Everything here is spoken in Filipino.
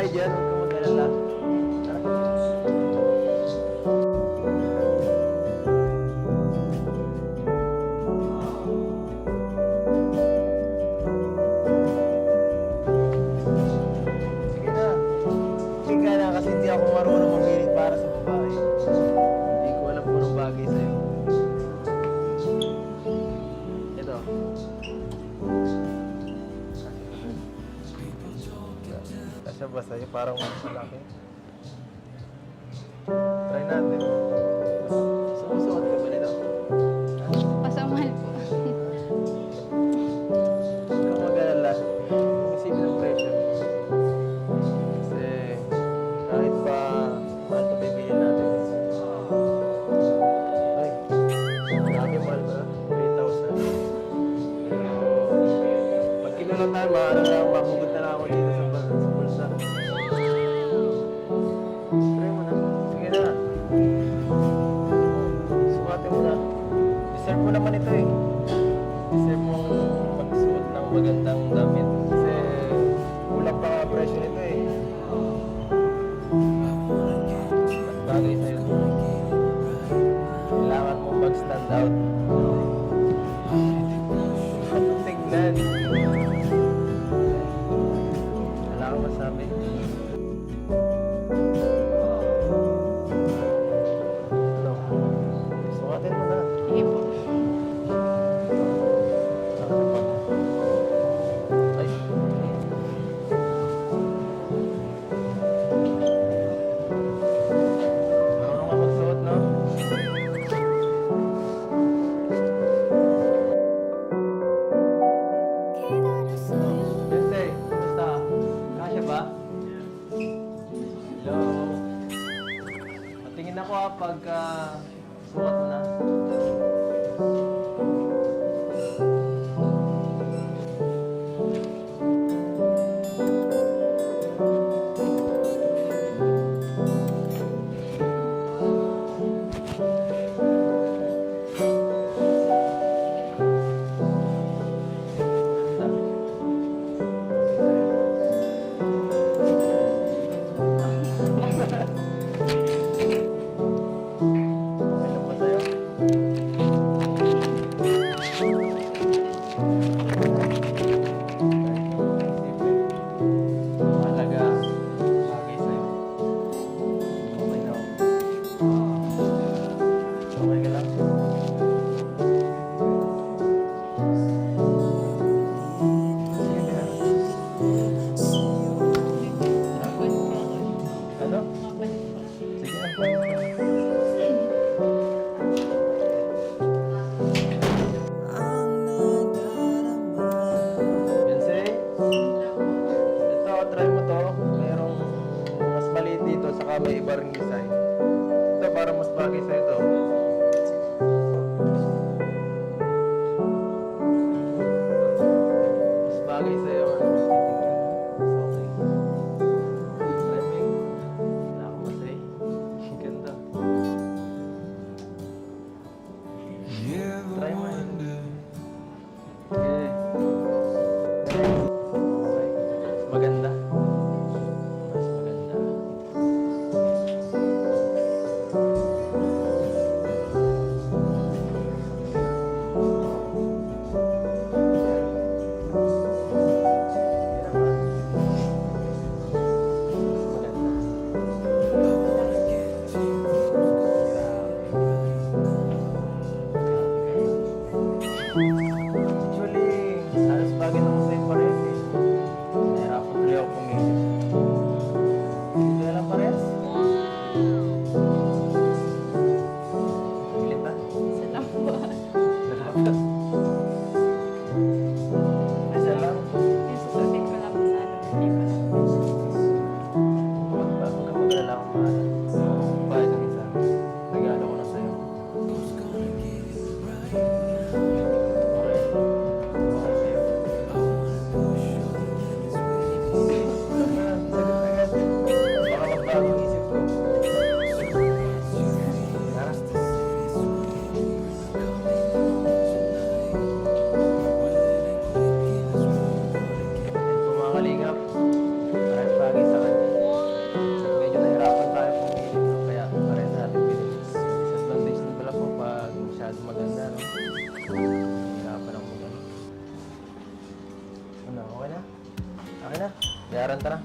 dyan, huwag kang mag-alala. Sige na. Sige na kasi hindi ako marunong mamili para sa babae. Hindi ko alam kung anong bagay sa'yo. Ito. Kasya ba sa'yo? Parang mas malaki. Try natin. Sumusuot ka ba nito? Pasamahal po. Huwag kang mag-alala. Isipin ng presyo. Kasi kahit pa mahal ito bibili natin. Ay, grabe mahal ba? 3,000. Pero pag kinulang tayo, mahugot na lang ako dito sa bulsa. Try mo na. Sige na. Sukatin mo na. Deserve mo naman ito eh. Deserve mong magsuot ng magandang damit. Kasi kulang pa nga presyo nito eh. Mas bagay sa'yo. Kailangan mong mag-stand out. Anong tignan? Wala kang masabi. Ano? Sukatin mo na. Sige po. Ay. Marunong ka magsuot, no? Bente, kumusta? Kasya ba? Hello? Patingin ako pagka suot mo na. Okay lang ba sa'yo? Mahalaga, bagay sa'yo. Okay na ako. Okay ka lang? Sige na. Ano? Sige na. Bensei, ito, try mo to. Merong mas maliit dito, saka may iba ring design. Ito, para mas bagay sa'yo to. Mas bagay sa'yo. Mas okay. Try mo yun. Wala akong masay. Ang ganda. Try mo yun. Okay. Okay. Mas maganda. Mas maganda. na, okay na? Okay na? Bayaran ta na.